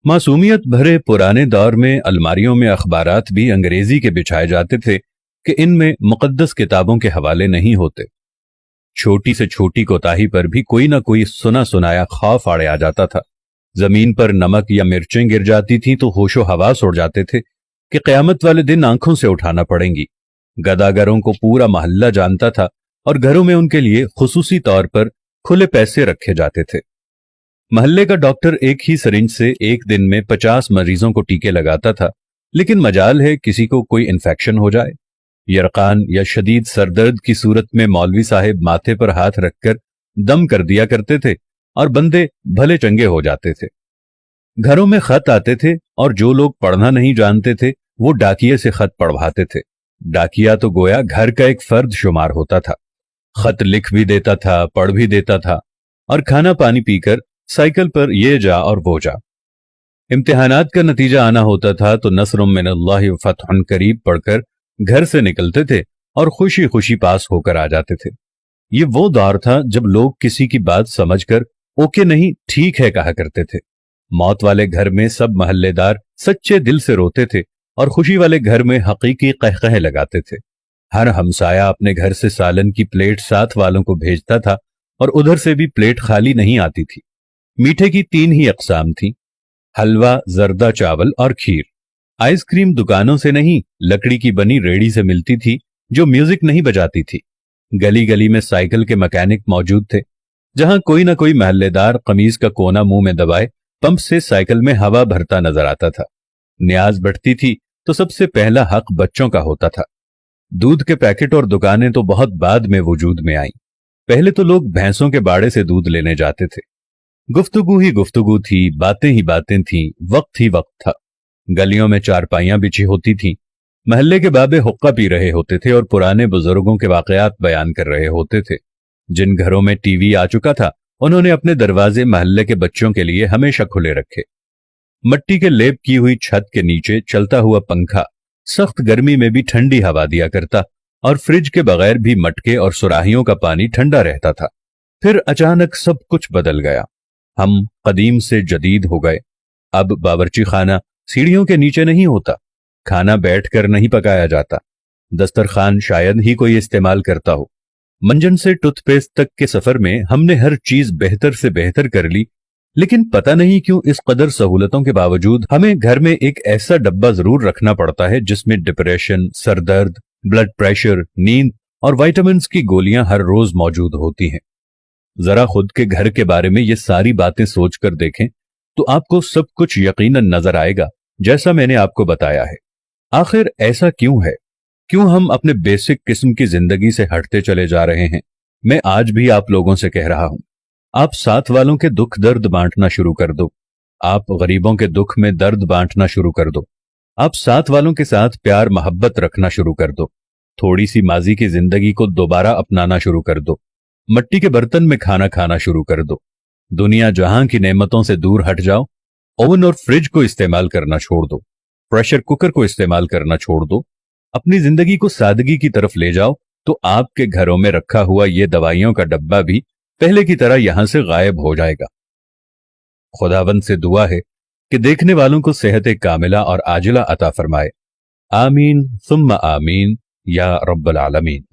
मासूमियत भरे पुराने दौर में अलमारियों में अखबारात भी अंग्रेजी के बिछाए जाते थे कि इनमें मुकद्दस किताबों के हवाले नहीं होते। छोटी से छोटी कोताही पर भी कोई ना कोई सुना सुनाया खौफ आड़े आ जाता था। जमीन पर नमक या मिर्चें गिर जाती थीं तो होशो हवास उड़ जाते थे कि क़यामत वाले दिन आंखों से उठाना पड़ेंगी। गदागरों को पूरा मोहल्ला जानता था और घरों में उनके लिए खुसूसी तौर पर खुले पैसे रखे जाते थे। मोहल्ले का डॉक्टर एक ही सिरिंज से एक दिन में 50 मरीजों को टीके लगाता था, लेकिन मजाल है किसी को कोई इन्फेक्शन हो जाए। यरकान या शदीद सरदर्द की सूरत में मौलवी साहिब माथे पर हाथ रखकर दम कर दिया करते थे और बंदे भले चंगे हो जाते थे। घरों में खत आते थे और जो लोग पढ़ना नहीं जानते थे वो डाकिये से खत पढ़वाते थे। डाकिया तो गोया घर का एक फर्द शुमार होता था। खत लिख भी देता था, पढ़ भी देता था और खाना पानी पीकर साइकिल पर ये जा और वो जा। इम्तिहानात का नतीजा आना होता था तो नस्रुम मिनल्लाहि व फतहुन करीब पढ़कर घर से निकलते थे और खुशी खुशी पास होकर आ जाते थे। ये वो दौर था जब लोग किसी की बात समझकर ओके नहीं ठीक है कहा करते थे। मौत वाले घर में सब महल्लेदार सच्चे दिल से रोते थे और खुशी वाले घर में हकीकी कहकहे लगाते थे। हर हमसाया अपने घर से सालन की प्लेट साथ वालों को भेजता था और उधर से भी प्लेट खाली नहीं आती थी। मीठे की 3 ही अकसाम थी, हलवा, जर्दा चावल और खीर। आइसक्रीम दुकानों से नहीं, लकड़ी की बनी रेड़ी से मिलती थी जो म्यूजिक नहीं बजाती थी। गली गली में साइकिल के मैकेनिक मौजूद थे। जहां कोई ना कोई महल्लेदार कमीज का कोना मुंह में दबाए पंप से साइकिल में हवा भरता नजर आता था। न्याज बढ़ती थी तो सबसे पहला हक बच्चों का होता था। दूध के पैकेट और दुकानें तो बहुत बाद में वजूद में आईं। पहले तो लोग भैंसों के बाड़े से दूध लेने जाते थे। गुफ्तगू ही गुफ्तगू थी, बातें ही बातें थीं, वक्त ही वक्त था। गलियों में चारपाइयां बिछी होती थीं। महल्ले के बाबे हुक्का पी रहे होते थे और पुराने बुजुर्गों के वाकयात बयान कर रहे होते थे। जिन घरों में टीवी आ चुका था उन्होंने अपने दरवाजे महल्ले के बच्चों के लिए हमेशा खुले रखे। मट्टी के लेप की हुई छत के नीचे चलता हुआ पंखा सख्त गर्मी में भी ठंडी हवा दिया करता और फ्रिज के बगैर भी मटके और सुराहियों का पानी ठंडा रहता था। फिर अचानक सब कुछ बदल गया। हम कदीम से जदीद हो गए। अब बावर्ची खाना सीढ़ियों के नीचे नहीं होता, खाना बैठकर नहीं पकाया जाता, दस्तरखान शायद ही कोई इस्तेमाल करता हो। मंजन से टूथपेस्ट तक के सफर में हमने हर चीज बेहतर से बेहतर कर ली, लेकिन पता नहीं क्यों इस कदर सहूलतों के बावजूद हमें घर में एक ऐसा डब्बा जरूर रखना पड़ता है जिसमें डिप्रेशन, सरदर्द, ब्लड प्रेशर, नींद और विटामिन्स की गोलियां हर रोज मौजूद होती हैं। जरा खुद के घर के बारे में ये सारी बातें सोचकर देखें तो आपको सब कुछ यकीनन नजर आएगा जैसा मैंने आपको बताया है। आखिर ऐसा क्यों है? क्यों हम अपने बेसिक किस्म की जिंदगी से हटते चले जा रहे हैं? मैं आज भी आप लोगों से कह रहा हूं, आप साथ वालों के दुख दर्द बांटना शुरू कर दो। आप गरीबों के दुख में दर्द बांटना शुरू कर दो। आप साथ वालों के साथ प्यार मोहब्बत रखना शुरू कर दो। थोड़ी सी माजी की जिंदगी को दोबारा अपनाना शुरू कर दो। मट्टी के बर्तन में खाना खाना शुरू कर दो। दुनिया जहां की नेमतों से दूर हट जाओ। ओवन और फ्रिज को इस्तेमाल करना छोड़ दो। प्रेशर कुकर को इस्तेमाल करना छोड़ दो। अपनी जिंदगी को सादगी की तरफ ले जाओ तो आपके घरों में रखा हुआ ये दवाइयों का डब्बा भी पहले की तरह यहां से गायब हो जाएगा। खुदावंद से दुआ है कि देखने वालों को सेहत कामिला और आजिला अता फरमाए। आमीन सुम्मा आमीन या रब्बल आलमीन।